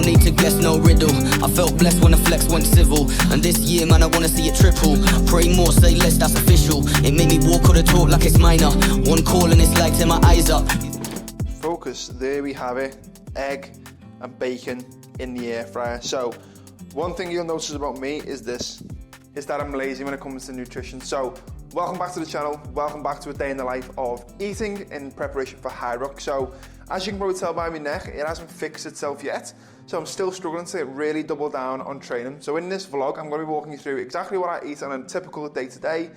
need to guess, no riddle. I felt blessed when the flex went civil, and this year, man, I wanna see it triple. Pray more, say less, that's official. It made me walk or the talk like it's minor. One call and it's like tear my eyes up. Focus, there we have it. Egg and bacon in the air fryer. So, one thing you'll notice about me is that I'm lazy when it comes to nutrition. So, welcome back to the channel. Welcome back to a day in the life of eating in preparation for Hyrox. So, as you can probably tell by my neck, it hasn't fixed itself yet. So I'm still struggling to really double down on training. So in this vlog, I'm going to be walking you through exactly what I eat on a typical day to day.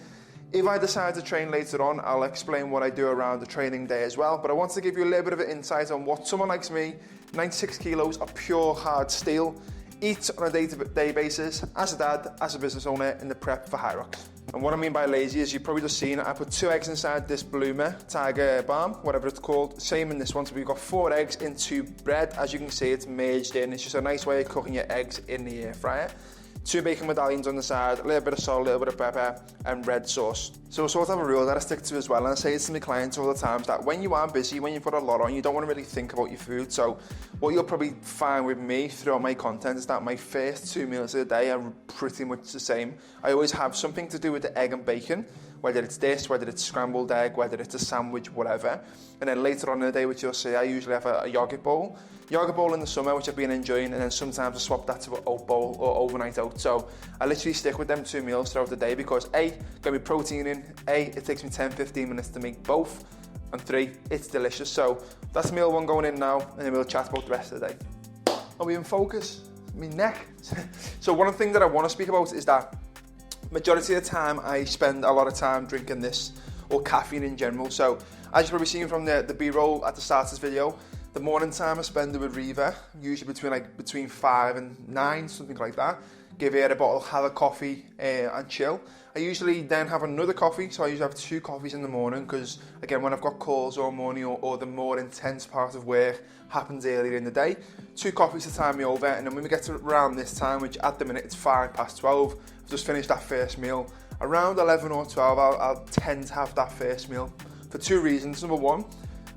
If I decide to train later on, I'll explain what I do around the training day as well. But I want to give you a little bit of an insight on what someone like me, 96 kilos of pure hard steel, eats on a day-to-day basis as a dad, as a business owner in the prep for Hyrox. And what I mean by lazy is you've probably just seen I put 2 eggs inside this bloomer, tiger balm, whatever it's called. Same in this one, so we've got 4 eggs into bread. As you can see, it's merged in. It's just a nice way of cooking your eggs in the air fryer. 2 bacon medallions on the side, a little bit of salt, a little bit of pepper, and red sauce. So I sort of have a rule that I stick to as well, and I say it to my clients all the time, that when you are busy, when you've got a lot on, you don't want to really think about your food. So what you'll probably find with me throughout my content is that my first 2 meals of the day are pretty much the same. I always have something to do with the egg and bacon, whether it's this, whether it's scrambled egg, whether it's a sandwich, whatever. And then later on in the day, which you'll see, I usually have a yogurt bowl. Yogurt bowl in the summer, which I've been enjoying, and then sometimes I swap that to an oat bowl or overnight oats. So I literally stick with them 2 meals throughout the day because A, got me protein in, A, it takes me 10-15 minutes to make both, and 3, it's delicious. So that's meal 1 going in now, and then we'll chat about the rest of the day. Are we in focus? My neck. So one of the things that I want to speak about is that majority of the time I spend a lot of time drinking this, or caffeine in general. So as you've probably seen from the B-roll at the start of this video, the morning time I spend with Riva, usually between 5 and 9, something like that. Give her a bottle, have a coffee and chill. I usually then have another coffee, so I usually have 2 coffees in the morning because, again, when I've got calls all morning or the more intense part of work happens earlier in the day, 2 coffees to time me over, and then when we get to around this time, which at the minute it's 12:05, I've just finished that first meal. Around 11 or 12, I'll tend to have that first meal for 2 reasons. Number 1,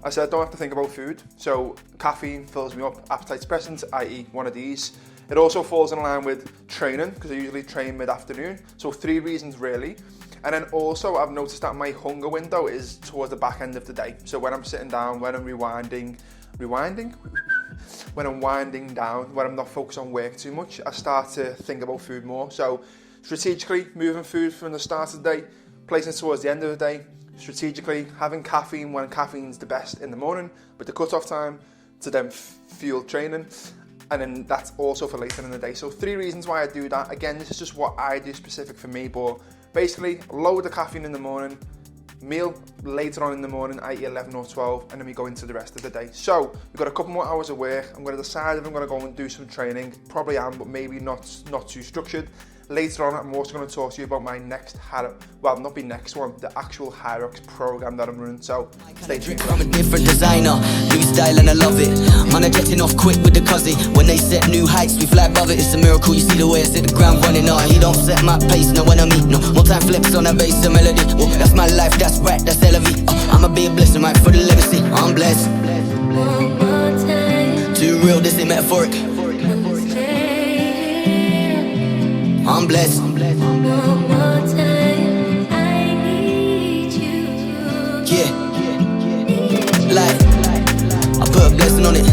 I said I don't have to think about food, so caffeine fills me up, appetite suppressant, i.e. one of these. It also falls in line with training, because I usually train mid-afternoon, so 3 reasons really. And then also I've noticed that my hunger window is towards the back end of the day. So when I'm sitting down, when I'm rewinding? When I'm winding down, when I'm not focused on work too much, I start to think about food more. So strategically moving food from the start of the day, placing it towards the end of the day, strategically having caffeine when caffeine's the best in the morning, but the cut-off time to then fuel training, and then that's also for later in the day. So 3 reasons why I do that. Again, this is just what I do specific for me, but basically lower the caffeine in the morning, meal later on in the morning, i.e. 11 or 12, and then we go into the rest of the day. So we've got a couple more hours of work. I'm going to decide if I'm going to go and do some training. Probably am, but maybe not too structured. Later on, I'm also going to talk to you about my next not my next one, the actual Hyrox program that I'm running. So stay tuned. I'm a different designer, new style and I love it. Man, I'm getting off quick with the cuzzy. When they set new heights, we fly above it. It's a miracle, you see the way I hit the ground running. He don't set my pace, no when I meet. No, more time flips on that bass and melody. Well, that's my life, that's right, that's LV. I'ma be a blessing, right, for the legacy. I'm blessed. Too real, this ain't metaphoric. I'm blessed. Yeah, like I put a blessing on it.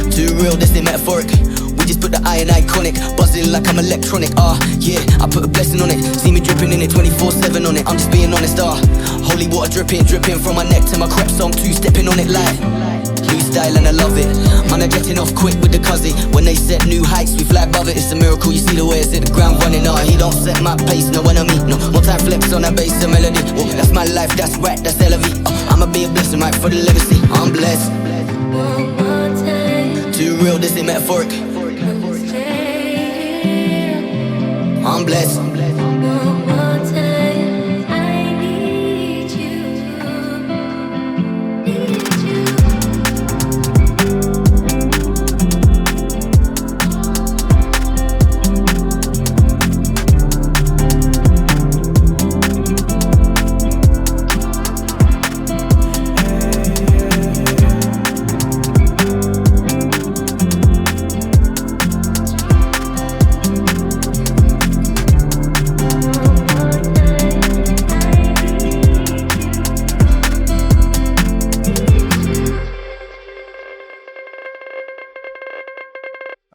Too real, this ain't metaphoric. We just put the I in iconic, buzzing like I'm electronic. Yeah, I put a blessing on it. See me dripping in it 24/7 on it. I'm just being honest. Holy water dripping from my neck to my crep, so I'm 2-stepping on it like new style and I love it. Man, I'm getting off quick with the cuzzy. When they set new heights, we fly above it. It's a miracle, you see the way I hit the ground running. He don't set my pace, no when I meet. No, more time flips on that bass and melody. Well, that's my life, that's right, that's LV. I'ma be a blessing, right, for the legacy. I'm blessed. Too real, this ain't metaphoric. I'm blessed.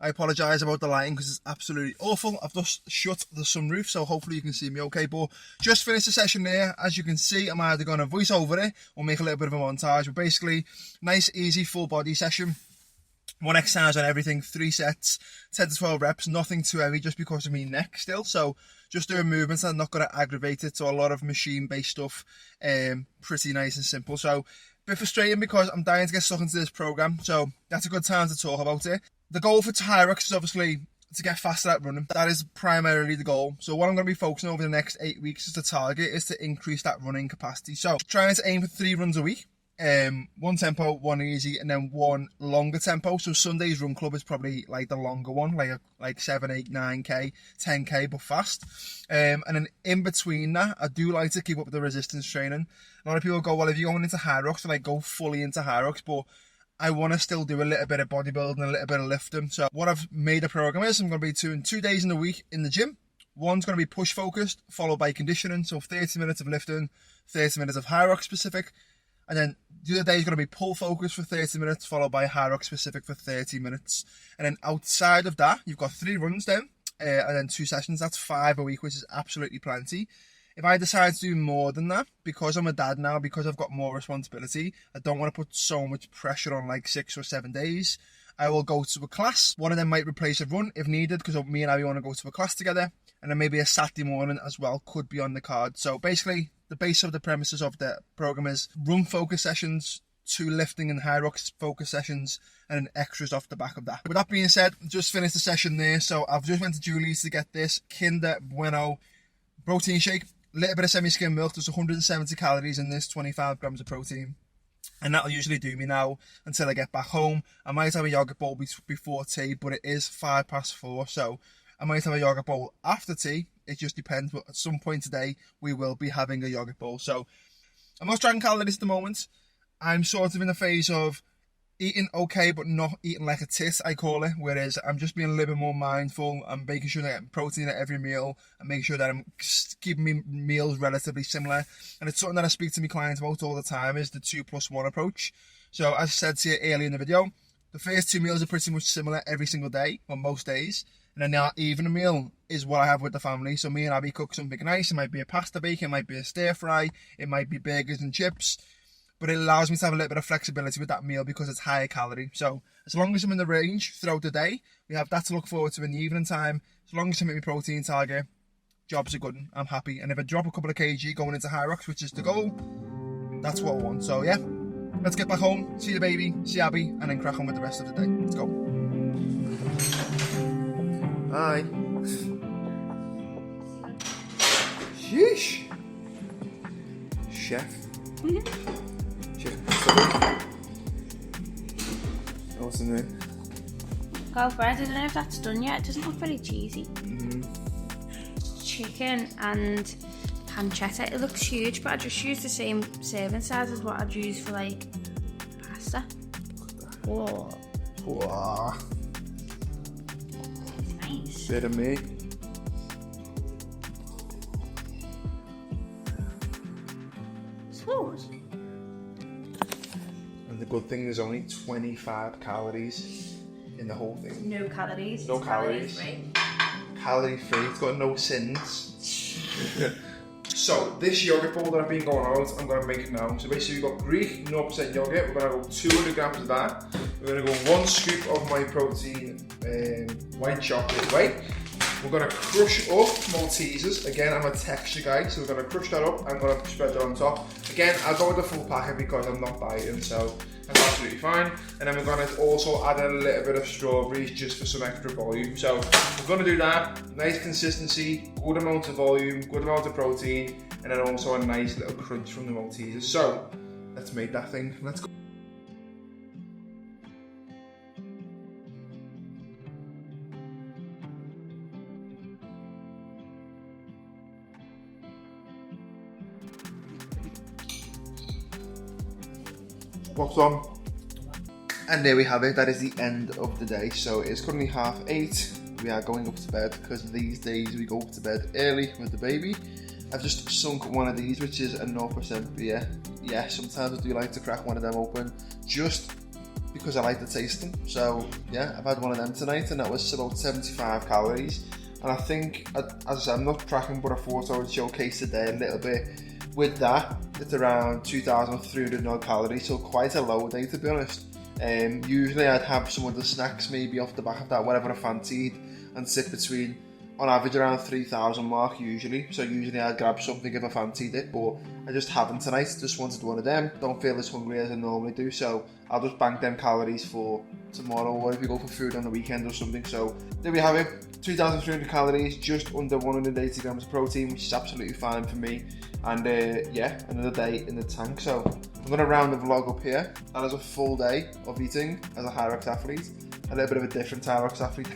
I apologise about the lighting because it's absolutely awful. I've just shut the sunroof, so hopefully you can see me okay. But just finished the session there. As you can see, I'm either going to voice over it or make a little bit of a montage. But basically, nice, easy, full body session. 1 exercise on everything, 3 sets, 10 to 12 reps, nothing too heavy just because of my neck still. So just doing movements that are not going to aggravate it. So a lot of machine-based stuff, pretty nice and simple. So a bit frustrating because I'm dying to get stuck into this program. So that's a good time to talk about it. The goal for Hyrox is obviously to get faster at running. That is primarily the goal. So what I'm going to be focusing over the next 8 weeks is the target is to increase that running capacity. So trying to aim for 3 runs a week. 1 tempo, 1 easy, and then 1 longer tempo. So Sunday's run club is probably like the longer one, like 7, 8, 9k, 10k, but fast. And then in between that, I do like to keep up with the resistance training. A lot of people go, well, if you're going into Hyrox, then I go fully into Hyrox, but I want to still do a little bit of bodybuilding, a little bit of lifting. So what I've made a program is I'm going to be doing 2 days in the week in the gym. One's going to be push focused, followed by conditioning. So 30 minutes of lifting, 30 minutes of Hyrox specific. And then the other day is going to be pull focused for 30 minutes, followed by Hyrox specific for 30 minutes. And then outside of that, you've got 3 runs then, and then 2 sessions. That's 5 a week, which is absolutely plenty. If I decide to do more than that, because I'm a dad now, because I've got more responsibility, I don't want to put so much pressure on like 6 or 7 days. I will go to a class. One of them might replace a run if needed, because me and Abby want to go to a class together. And then maybe a Saturday morning as well could be on the card. So basically, the base of the premises of the program is run focus sessions, 2 lifting and Hyrox focus sessions, and then extras off the back of that. With that being said, just finished the session there. So I've just went to Julie's to get this Kinder Bueno protein shake. A little bit of semi-skim milk. There's 170 calories in this, 25 grams of protein. And that'll usually do me now until I get back home. I might have a yogurt bowl before tea, but it is 4:05. So I might have a yogurt bowl after tea. It just depends. But at some point today, we will be having a yogurt bowl. So I'm not tracking calories at the moment. I'm sort of in a phase of eating okay, but not eating like a tit, I call it. Whereas I'm just being a little bit more mindful. I'm making sure that I'm getting protein at every meal and making sure that I'm keeping my meals relatively similar. And it's something that I speak to my clients about all the time is the 2+1 approach. So as I said to you earlier in the video, the first 2 meals are pretty much similar every single day, or most days. And then the evening meal is what I have with the family. So me and Abby cook something nice. It might be a pasta bake, it might be a stir fry, it might be burgers and chips. But it allows me to have a little bit of flexibility with that meal because it's higher calorie. So as long as I'm in the range throughout the day, we have that to look forward to in the evening time. As long as I make my protein target, jobs are good. I'm happy. And if I drop a couple of kg going into Hyrox, which is the goal, that's what I want. So yeah, let's get back home, see the baby, see Abby, and then crack on with the rest of the day. Let's go. Hi. Sheesh. Chef. What's in there? Go for it. I don't know if that's done yet. It doesn't look very cheesy. Chicken and pancetta. It looks huge, but I just use the same serving size as what I'd use for like pasta. Whoa. Wow. Nice. Bit of me. Smooth. And the good thing, there's only 25 calories in the whole thing. No calories. No calories. Calorie-free. Calorie-free. It's got no sins. So this yogurt bowl that I've been going out, I'm going to make now. So basically we've got Greek 0% yogurt. We're going to go 200 grams of that. We're going to go 1 scoop of my protein white chocolate, right? We're going to crush up Maltesers. Again, I'm a texture guy, so we're going to crush that up. I'm going to spread that on top. Again, I'll go with the full packet because I'm not dieting, so that's absolutely fine. And then we're going to also add a little bit of strawberries just for some extra volume. So we're going to do that. Nice consistency, good amount of volume, good amount of protein, and then also a nice little crunch from the Maltesers. So let's make that thing. Let's go. What's on? And there we have it. That is the end of the day. So it's currently 8:30. We are going up to bed because these days we go up to bed early with the baby. I've just sunk one of these, which is a 0% beer. Yeah, sometimes I do like to crack one of them open just because I like the taste of them. So yeah, I've had one of them tonight, and that was about 75 calories. And I think, as I said, I'm not tracking, but I thought I would showcase today a little bit. With that, it's around 2,300 odd calories, so quite a low day, to be honest. Usually I'd have some other snacks maybe off the back of that, whatever I fancied, and sit between, on average, around 3,000 mark usually. So usually I'd grab something if I fancied it, but I just haven't tonight. Just wanted one of them. Don't feel as hungry as I normally do, so I'll just bank them calories for tomorrow, or if we go for food on the weekend or something. So there we have it, 2,300 calories, just under 180 grams of protein, which is absolutely fine for me. And yeah, another day in the tank. So I'm going to round the vlog up here. That is a full day of eating as a Hyrox athlete. A little bit of a different Hyrox athlete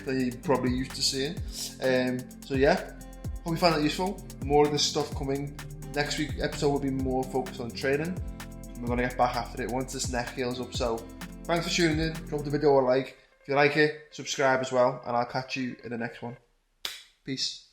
than you're probably used to seeing. So yeah, hope you found that useful. More of this stuff coming. Next week's episode will be more focused on training. We're going to get back after it once this neck heals up. So thanks for tuning in. Drop the video a like. If you like it, subscribe as well. And I'll catch you in the next one. Peace.